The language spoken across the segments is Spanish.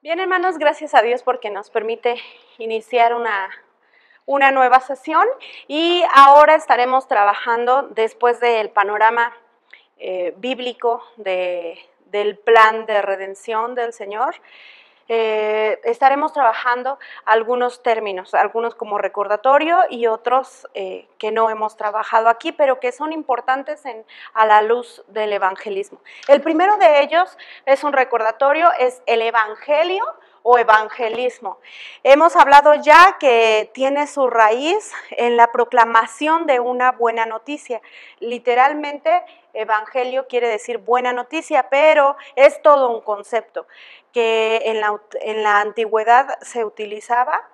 Bien, hermanos, gracias a Dios porque nos permite iniciar una nueva sesión y ahora estaremos trabajando después del panorama bíblico del plan de redención del Señor. Estaremos trabajando algunos términos, algunos como recordatorio y otros que no hemos trabajado aquí, pero que son importantes a la luz del evangelismo. El primero de ellos es un recordatorio, es el evangelio o evangelismo. Hemos hablado ya que tiene su raíz en la proclamación de una buena noticia. Literalmente, evangelio quiere decir buena noticia, pero es todo un concepto que en la antigüedad se utilizaba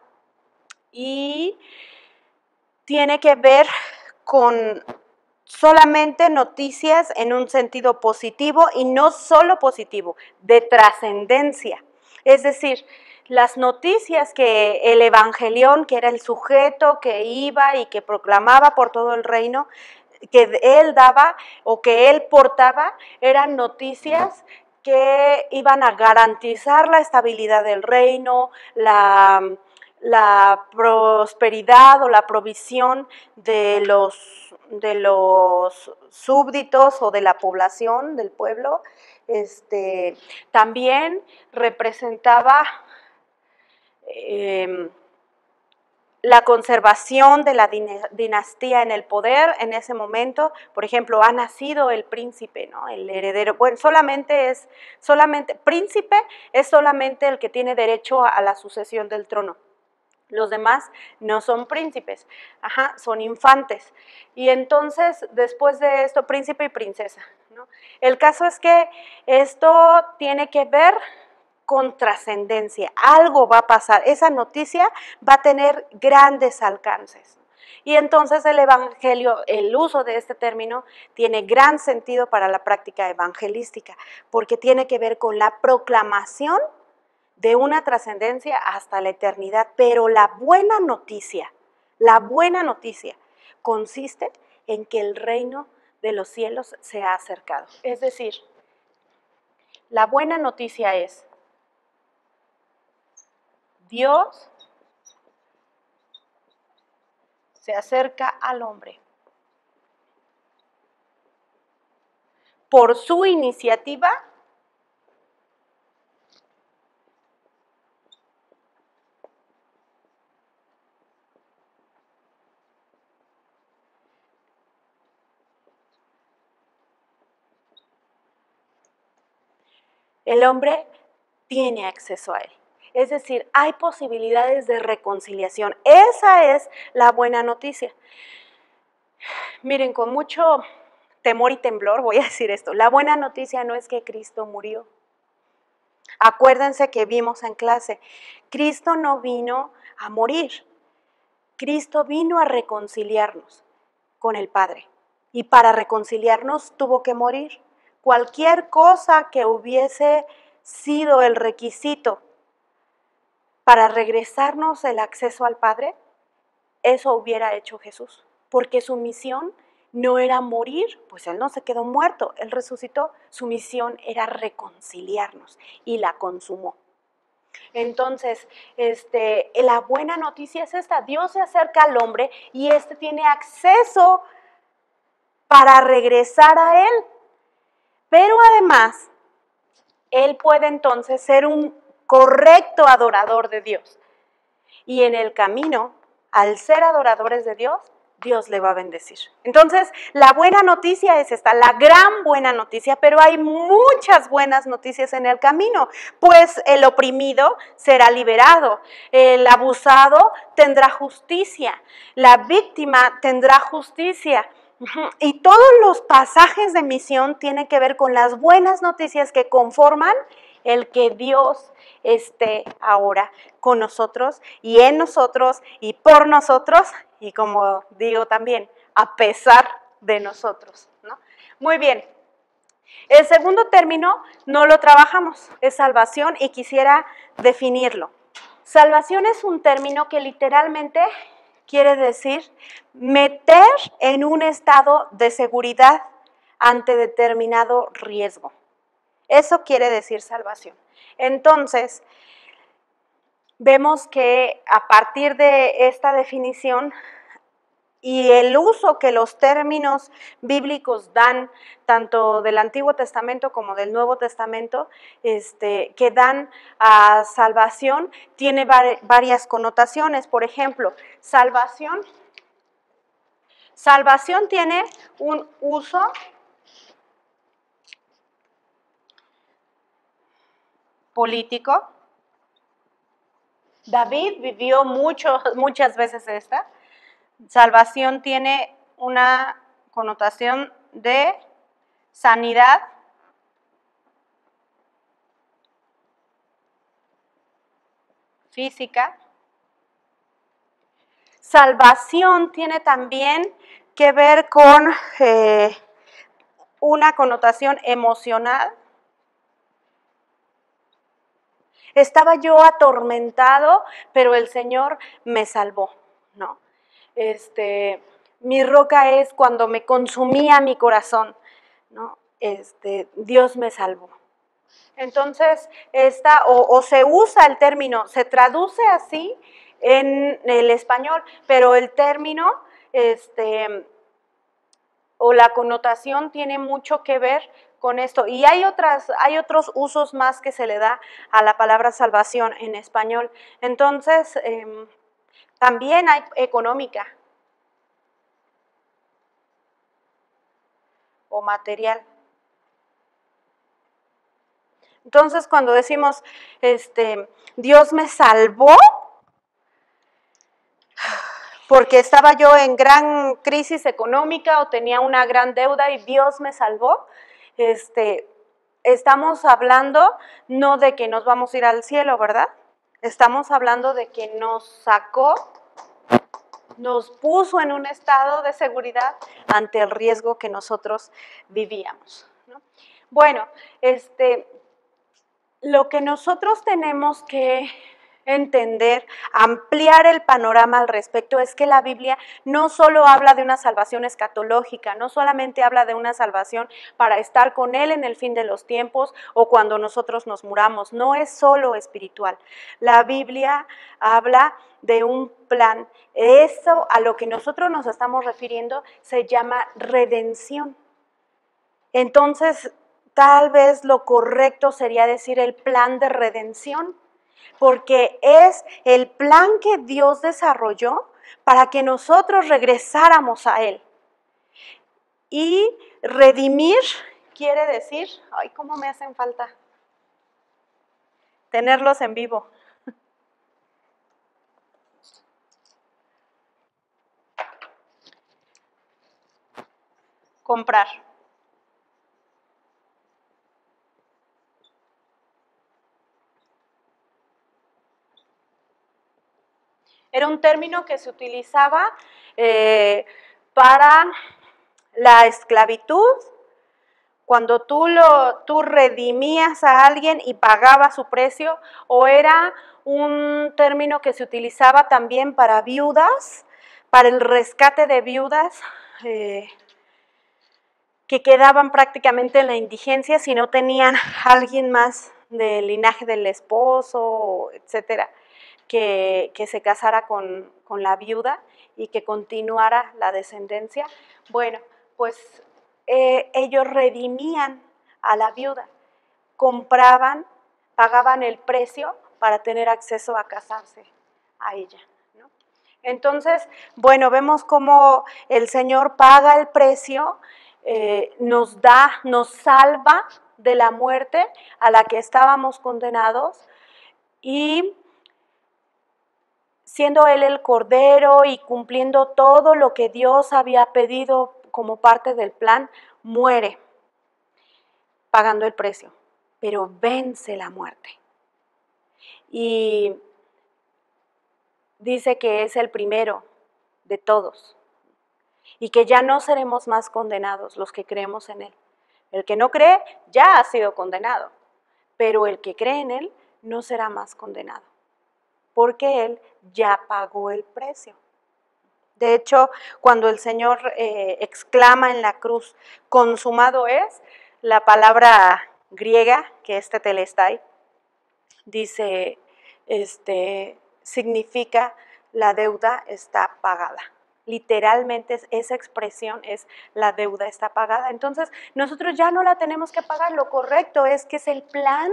y tiene que ver con solamente noticias en un sentido positivo y no solo positivo, de trascendencia. Es decir, las noticias que el evangelión, que era el sujeto que iba y que proclamaba por todo el reino, que él daba o que él portaba, eran noticias que iban a garantizar la estabilidad del reino, la prosperidad o la provisión de los súbditos o de la población, del pueblo. También representaba la conservación de la dinastía en el poder en ese momento. Por ejemplo, ha nacido el príncipe, ¿no? El heredero. Bueno, príncipe es solamente el que tiene derecho a la sucesión del trono. Los demás no son príncipes, son infantes. Y entonces, después de esto, príncipe y princesa, ¿no? El caso es que esto tiene que ver con trascendencia, algo va a pasar, esa noticia va a tener grandes alcances. Y entonces el evangelio, el uso de este término, tiene gran sentido para la práctica evangelística, porque tiene que ver con la proclamación de una trascendencia hasta la eternidad. Pero la buena noticia consiste en que el reino de los cielos se ha acercado. Es decir, la buena noticia es: Dios se acerca al hombre. Por su iniciativa, el hombre tiene acceso a él. Es decir, hay posibilidades de reconciliación. Esa es la buena noticia. Miren, con mucho temor y temblor voy a decir esto. La buena noticia no es que Cristo murió. Acuérdense que vimos en clase, Cristo no vino a morir. Cristo vino a reconciliarnos con el Padre. Y para reconciliarnos tuvo que morir. Cualquier cosa que hubiese sido el requisito para regresarnos el acceso al Padre, eso hubiera hecho Jesús, porque su misión no era morir, pues Él no se quedó muerto, Él resucitó. Su misión era reconciliarnos y la consumó. Entonces, la buena noticia es esta: Dios se acerca al hombre y tiene acceso para regresar a Él. Pero además, Él puede entonces ser un correcto adorador de Dios. Y en el camino, al ser adoradores de Dios, Dios le va a bendecir. Entonces, la buena noticia es esta, la gran buena noticia, pero hay muchas buenas noticias en el camino, pues el oprimido será liberado, el abusado tendrá justicia, la víctima tendrá justicia. Y todos los pasajes de misión tienen que ver con las buenas noticias que conforman el que Dios esté ahora con nosotros y en nosotros y por nosotros, y como digo también, a pesar de nosotros, ¿no? Muy bien. El segundo término no lo trabajamos, es salvación, y quisiera definirlo. Salvación es un término que literalmente quiere decir meter en un estado de seguridad ante determinado riesgo. Eso quiere decir salvación. Entonces, vemos que a partir de esta definición y el uso que los términos bíblicos dan, tanto del Antiguo Testamento como del Nuevo Testamento, que dan a salvación, tiene varias connotaciones. Por ejemplo, salvación tiene un uso político. David vivió muchas veces esta. Salvación tiene una connotación de sanidad, física. Salvación tiene también que ver con una connotación emocional. Estaba yo atormentado, pero el Señor me salvó, ¿no? Mi roca es cuando me consumía mi corazón, ¿no? Dios me salvó. Entonces, o se usa el término, se traduce así en el español, pero el término, o la connotación tiene mucho que ver con esto. Y hay otros usos más que se le da a la palabra salvación en español. Entonces, también hay económica o material. Entonces, cuando decimos, Dios me salvó, porque estaba yo en gran crisis económica o tenía una gran deuda y Dios me salvó, estamos hablando no de que nos vamos a ir al cielo, ¿verdad? Estamos hablando de que nos sacó, nos puso en un estado de seguridad ante el riesgo que nosotros vivíamos, ¿no? Bueno, lo que nosotros tenemos que entender, ampliar el panorama al respecto, es que la Biblia no solo habla de una salvación escatológica, no solamente habla de una salvación para estar con Él en el fin de los tiempos o cuando nosotros nos muramos, no es solo espiritual. La Biblia habla de un plan. Eso a lo que nosotros nos estamos refiriendo se llama redención. Entonces, tal vez lo correcto sería decir el plan de redención, porque es el plan que Dios desarrolló para que nosotros regresáramos a Él. Y redimir quiere decir, ay, cómo me hacen falta tenerlos en vivo. Comprar. Era un término que se utilizaba para la esclavitud, cuando tú redimías a alguien y pagabas su precio, o era un término que se utilizaba también para viudas, para el rescate de viudas que quedaban prácticamente en la indigencia si no tenían a alguien más del linaje del esposo, etcétera, que se casara con la viuda y que continuara la descendencia. Bueno, pues ellos redimían a la viuda, compraban, pagaban el precio para tener acceso a casarse a ella, ¿no? Entonces, bueno, vemos cómo el Señor paga el precio, nos salva de la muerte a la que estábamos condenados, y siendo Él el Cordero y cumpliendo todo lo que Dios había pedido como parte del plan, muere pagando el precio, pero vence la muerte. Y dice que es el primero de todos y que ya no seremos más condenados los que creemos en Él. El que no cree ya ha sido condenado, pero el que cree en Él no será más condenado, porque Él ya pagó el precio. De hecho, cuando el Señor exclama en la cruz, consumado es, la palabra griega, que es tetelestai, dice, significa la deuda está pagada. Literalmente esa expresión es la deuda está pagada. Entonces nosotros ya no la tenemos que pagar. Lo correcto es que es el plan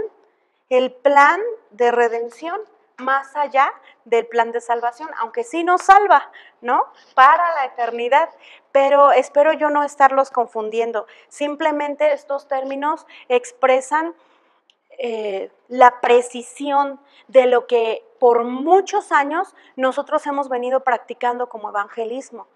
de redención más allá del plan de salvación, aunque sí nos salva, ¿no? Para la eternidad, pero espero yo no estarlos confundiendo. Simplemente estos términos expresan la precisión de lo que por muchos años nosotros hemos venido practicando como evangelismo.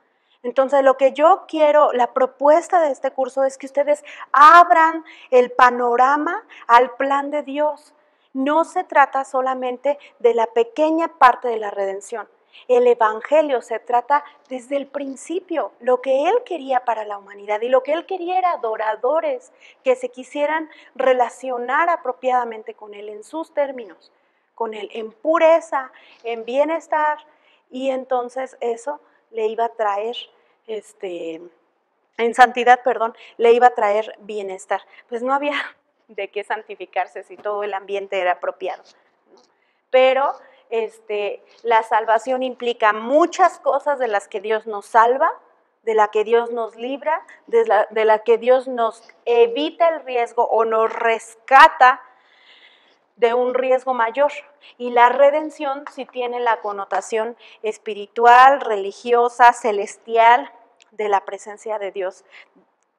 Entonces, lo que yo quiero, la propuesta de este curso es que ustedes abran el panorama al plan de Dios. No se trata solamente de la pequeña parte de la redención. El evangelio se trata desde el principio, lo que Él quería para la humanidad, y lo que Él quería era adoradores que se quisieran relacionar apropiadamente con Él en sus términos, con Él en pureza, en bienestar, y entonces eso le iba a traer, en santidad, perdón, le iba a traer bienestar. Pues no había de qué santificarse si todo el ambiente era apropiado, ¿no? Pero la salvación implica muchas cosas de las que Dios nos salva, de la que Dios nos libra, de la que Dios nos evita el riesgo o nos rescata de un riesgo mayor. Y la redención sí tiene la connotación espiritual, religiosa, celestial de la presencia de Dios,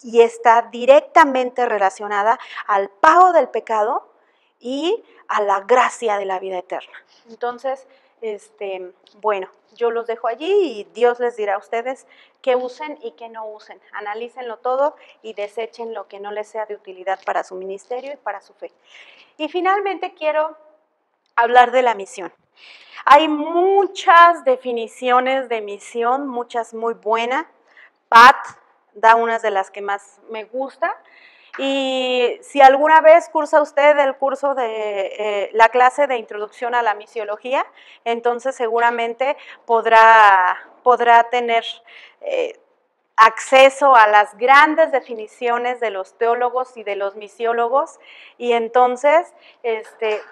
y está directamente relacionada al pago del pecado y a la gracia de la vida eterna. Entonces, bueno, yo los dejo allí y Dios les dirá a ustedes qué usen y qué no usen. Analícenlo todo y desechen lo que no les sea de utilidad para su ministerio y para su fe. Y finalmente quiero hablar de la misión. Hay muchas definiciones de misión, muchas muy buenas. Pat da unas de las que más me gusta. Y si alguna vez cursa usted el curso de la clase de introducción a la misiología, entonces seguramente podrá tener acceso a las grandes definiciones de los teólogos y de los misiólogos, y entonces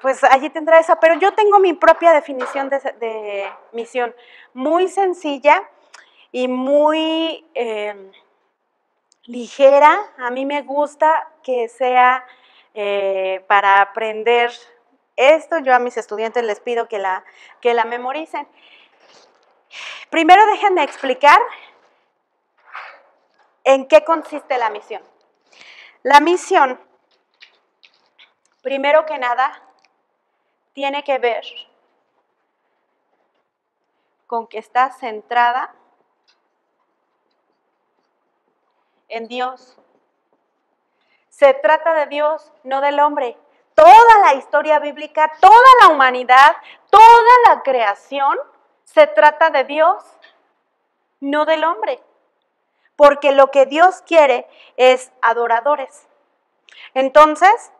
pues allí tendrá esa. Pero yo tengo mi propia definición de misión, muy sencilla y muy ligera. A mí me gusta que sea para aprender esto. Yo a mis estudiantes les pido que la memoricen. Primero déjenme explicar en qué consiste la misión. La misión, primero que nada, tiene que ver con que está centrada en Dios. Se trata de Dios, no del hombre. Toda la historia bíblica, toda la humanidad, toda la creación, se trata de Dios, no del hombre. Porque lo que Dios quiere es adoradores. Entonces,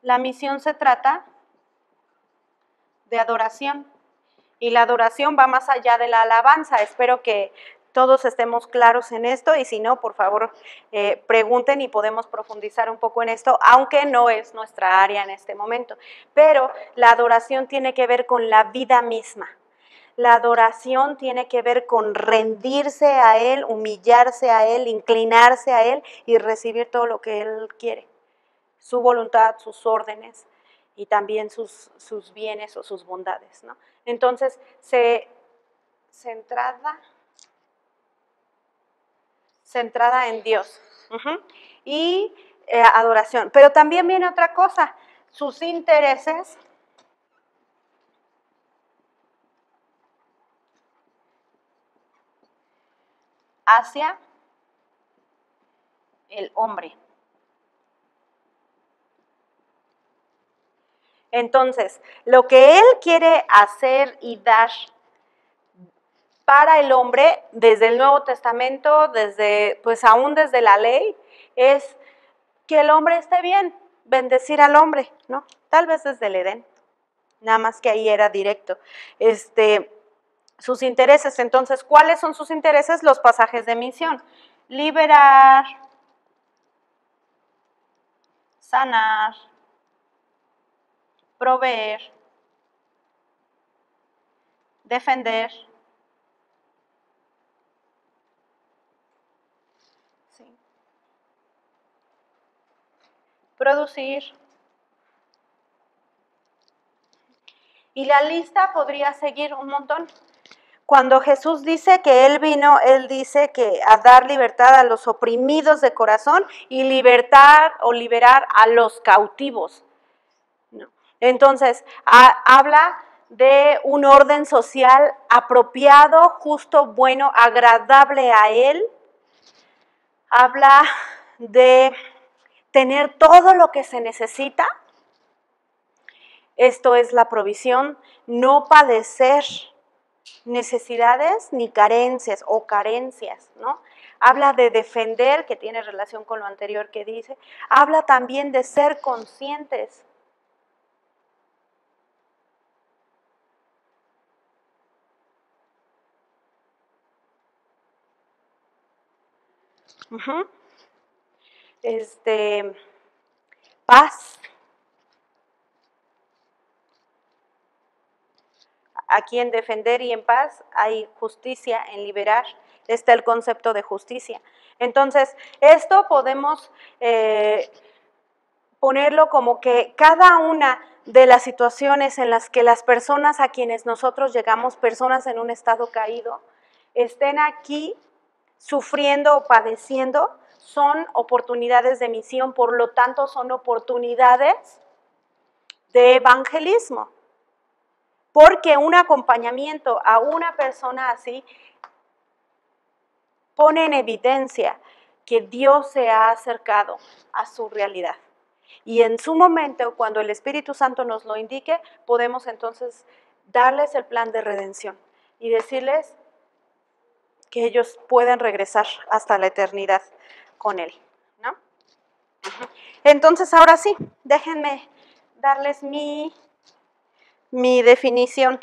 la misión se trata de adoración. Y la adoración va más allá de la alabanza. Espero que todos estemos claros en esto, y si no, por favor, pregunten y podemos profundizar un poco en esto, aunque no es nuestra área en este momento. Pero la adoración tiene que ver con la vida misma. La adoración tiene que ver con rendirse a Él, humillarse a Él, inclinarse a Él y recibir todo lo que Él quiere. Su voluntad, sus órdenes y también sus bienes o sus bondades, ¿no? Entonces, centrada en Dios. Y adoración. Pero también viene otra cosa, sus intereses hacia el hombre. Entonces, lo que Él quiere hacer y dar para el hombre, desde el Nuevo Testamento, pues aún desde la ley, es que el hombre esté bien, bendecir al hombre, ¿no? Tal vez desde el Edén, nada más que ahí era directo. Sus intereses, entonces, ¿cuáles son sus intereses? Los pasajes de misión: liberar, sanar, proveer, defender, ¿sí? Producir. Y la lista podría seguir un montón. Cuando Jesús dice que Él vino, Él dice que a dar libertad a los oprimidos de corazón y libertad o liberar a los cautivos. ¿No? Entonces, habla de un orden social apropiado, justo, bueno, agradable a Él. Habla de tener todo lo que se necesita. Esto es la provisión, no padecer necesidades ni carencias o carencias, ¿no? Habla de defender, que tiene relación con lo anterior que dice. Habla también de ser conscientes. Paz. Aquí en defender y en paz hay justicia, en liberar. Está el concepto de justicia. Entonces, esto podemos ponerlo como que cada una de las situaciones en las que las personas a quienes nosotros llegamos, personas en un estado caído, estén aquí sufriendo o padeciendo, son oportunidades de misión, por lo tanto son oportunidades de evangelismo. Porque un acompañamiento a una persona así pone en evidencia que Dios se ha acercado a su realidad. Y en su momento, cuando el Espíritu Santo nos lo indique, podemos entonces darles el plan de redención y decirles que ellos pueden regresar hasta la eternidad con Él, ¿no? Entonces, ahora sí, déjenme darles mi definición.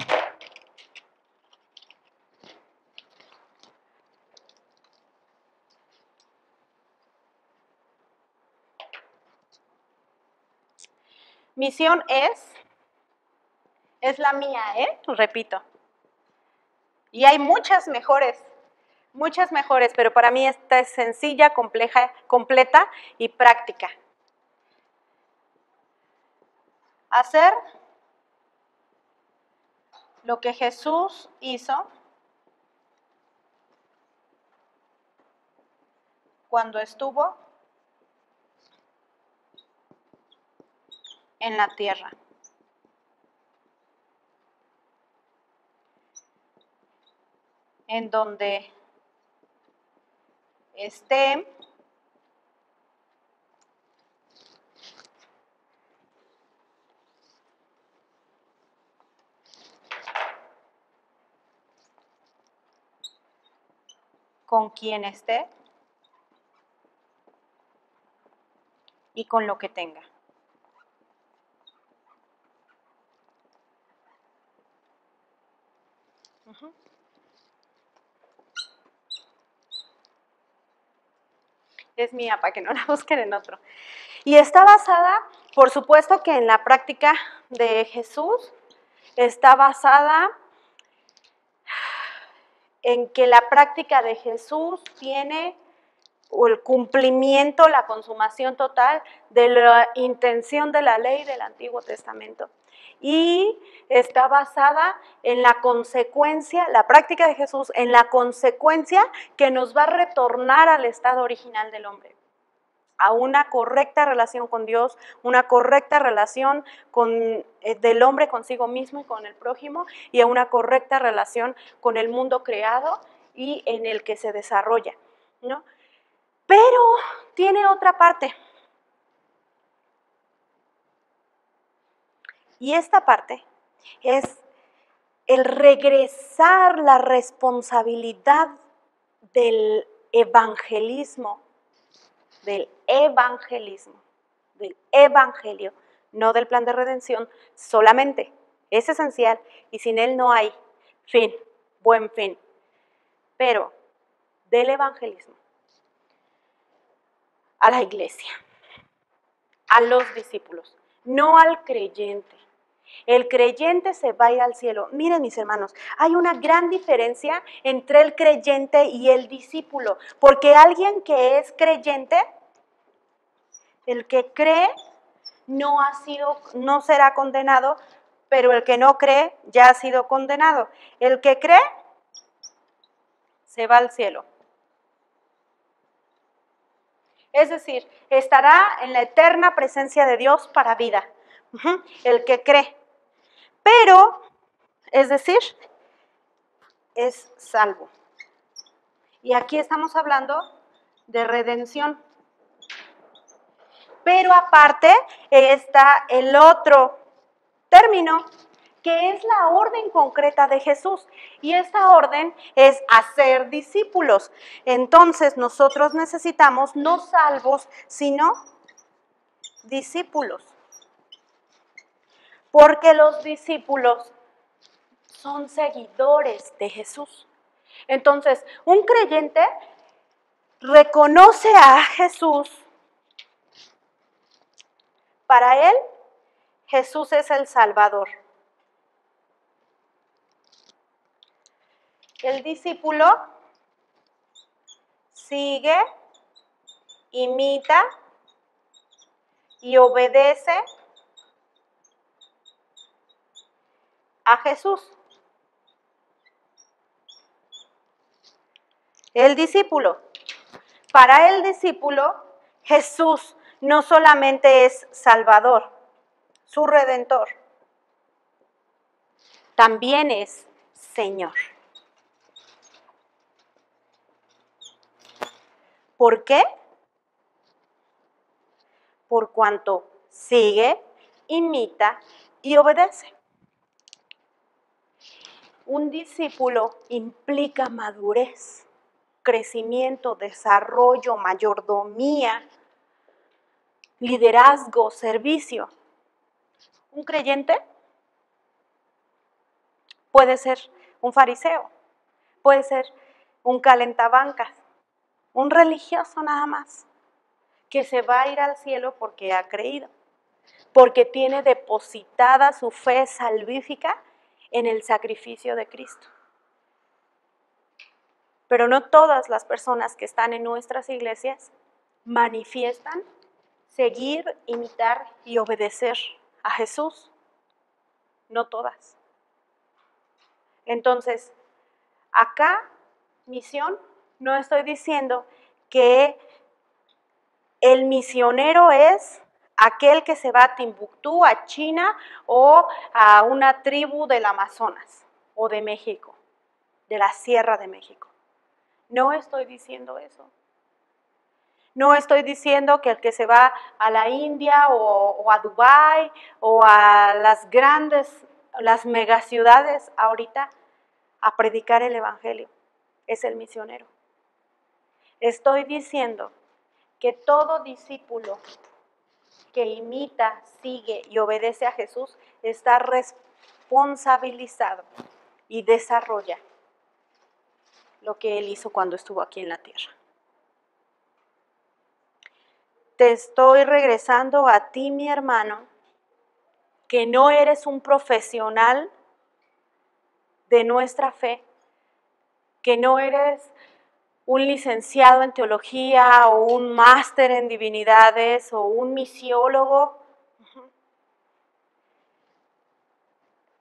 Misión es la mía, repito. Y hay muchas mejores, pero para mí esta es sencilla, compleja, completa y práctica. Hacer lo que Jesús hizo cuando estuvo en la tierra. En donde esté con quien esté y con lo que tenga. Es mía, para que no la busquen en otro. Y está basada, por supuesto que en la práctica de Jesús, está basada en que la práctica de Jesús tiene el cumplimiento, la consumación total de la intención de la ley del Antiguo Testamento. Y está basada en la consecuencia, la práctica de Jesús, en la consecuencia que nos va a retornar al estado original del hombre, a una correcta relación con Dios, una correcta relación del hombre consigo mismo y con el prójimo, y a una correcta relación con el mundo creado y en el que se desarrolla, ¿no? Pero tiene otra parte. Y esta parte es el regresar la responsabilidad del evangelismo, del evangelio, no del plan de redención solamente. Es esencial y sin él no hay fin, buen fin. Pero del evangelismo a la iglesia, a los discípulos, no al creyente. El creyente se va a ir al cielo. Miren, mis hermanos, hay una gran diferencia entre el creyente y el discípulo, porque alguien que es creyente, el que cree, no será condenado, pero el que no cree ya ha sido condenado. El que cree se va al cielo. Es decir, estará en la eterna presencia de Dios para vida. El que cree. Pero, es decir, es salvo. Y aquí estamos hablando de redención. Pero aparte está el otro término, que es la orden concreta de Jesús. Y esta orden es hacer discípulos. Entonces nosotros necesitamos no salvos, sino discípulos. Porque los discípulos son seguidores de Jesús. Entonces, un creyente reconoce a Jesús. Para él, Jesús es el Salvador. El discípulo sigue, imita y obedece a Jesús. El discípulo. Para el discípulo, Jesús no solamente es Salvador, su Redentor, también es Señor. ¿Por qué? Por cuanto sigue, imita y obedece. Un discípulo implica madurez, crecimiento, desarrollo, mayordomía, liderazgo, servicio. Un creyente puede ser un fariseo, puede ser un calentabancas, un religioso nada más, que se va a ir al cielo porque ha creído, porque tiene depositada su fe salvífica en el sacrificio de Cristo. Pero no todas las personas que están en nuestras iglesias manifiestan seguir, imitar y obedecer a Jesús. No todas. Entonces, acá, misión, no estoy diciendo que el misionero es aquel que se va a Timbuktu, a China o a una tribu del Amazonas o de México, de la Sierra de México. No estoy diciendo eso. No estoy diciendo que el que se va a la India o a Dubái o a las megaciudades ahorita a predicar el evangelio es el misionero. Estoy diciendo que todo discípulo que imita, sigue y obedece a Jesús está responsabilizado y desarrolla lo que Él hizo cuando estuvo aquí en la tierra. Te estoy regresando a ti, mi hermano, que no eres un profesional de nuestra fe, que no eres un licenciado en teología o un máster en divinidades o un misiólogo,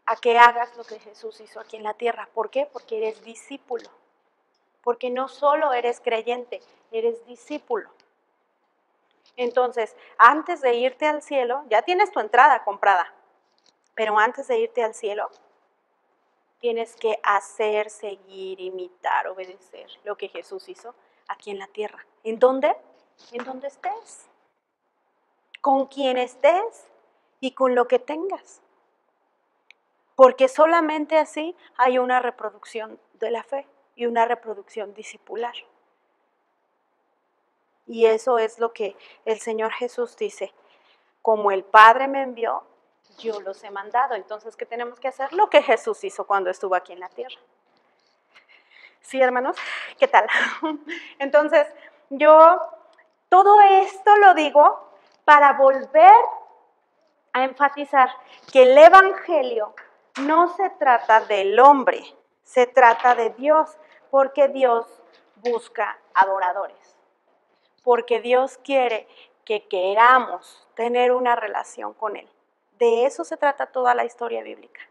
a que hagas lo que Jesús hizo aquí en la tierra. ¿Por qué? Porque eres discípulo. Porque no solo eres creyente, eres discípulo. Entonces, antes de irte al cielo, ya tienes tu entrada comprada, pero antes de irte al cielo, tienes que hacer, seguir, imitar, obedecer lo que Jesús hizo aquí en la tierra. ¿En dónde? En donde estés, con quien estés y con lo que tengas. Porque solamente así hay una reproducción de la fe y una reproducción discipular. Y eso es lo que el Señor Jesús dice. Como el Padre me envió, yo los he mandado. Entonces, ¿qué tenemos que hacer? Lo que Jesús hizo cuando estuvo aquí en la tierra. ¿Sí, hermanos? ¿Qué tal? Entonces, yo todo esto lo digo para volver a enfatizar que el Evangelio no se trata del hombre, se trata de Dios, porque Dios busca adoradores, porque Dios quiere que queramos tener una relación con Él. De eso se trata toda la historia bíblica,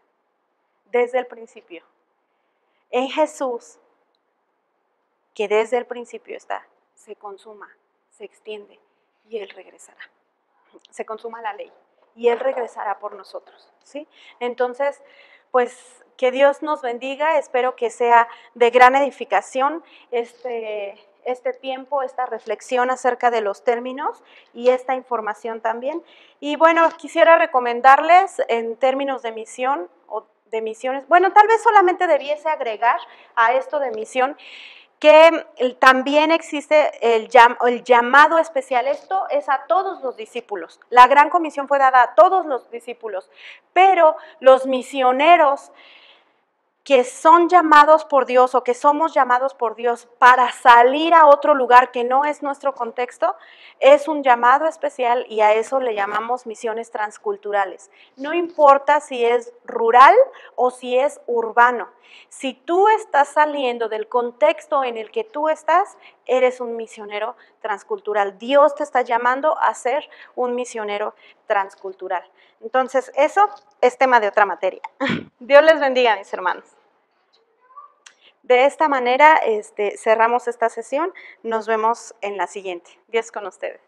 desde el principio. En Jesús, que desde el principio está, se consuma, se extiende y Él regresará. Se consuma la ley y Él regresará por nosotros, ¿sí? Entonces, pues que Dios nos bendiga, espero que sea de gran edificación este tiempo, esta reflexión acerca de los términos y esta información también. Y bueno, quisiera recomendarles en términos de misión o de misiones, bueno, tal vez solamente debiese agregar a esto de misión que también existe el llamado especial. Esto es a todos los discípulos. La gran comisión fue dada a todos los discípulos, pero los misioneros que son llamados por Dios o que somos llamados por Dios para salir a otro lugar que no es nuestro contexto, es un llamado especial y a eso le llamamos misiones transculturales. No importa si es rural o si es urbano. Si tú estás saliendo del contexto en el que tú estás, eres un misionero transcultural. Dios te está llamando a ser un misionero transcultural. Entonces, eso es tema de otra materia. Dios les bendiga, mis hermanos. De esta manera cerramos esta sesión. Nos vemos en la siguiente. Dios con ustedes.